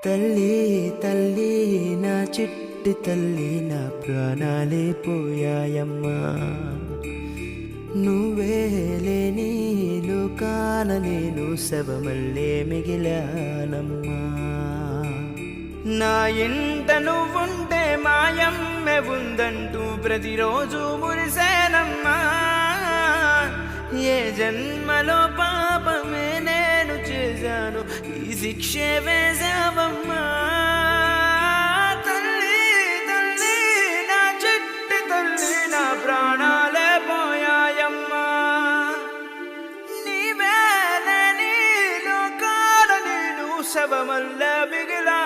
తల్లి తల్లి నా చిట్టి తల్లి నా ప్రాణాలే పోయాయమ్మా నువ్వే లేని లోకాన నేను శవమల్లే మిగిలానమ్మా నా ఇంట నువ్వుంటే మాయమ్మె ఉందంటూ ప్రతిరోజు మురిసేనమ్మా ఏ జన్మలో పాపమే నేను చేశాను ఈ శిక్షే వేశావమ్మా తల్లి తల్లి నా చిట్టి తల్లి నా ప్రాణాలే పోయాయమ్మా నీవే లేని లోకాల నేను శవమల్లే మిగిలా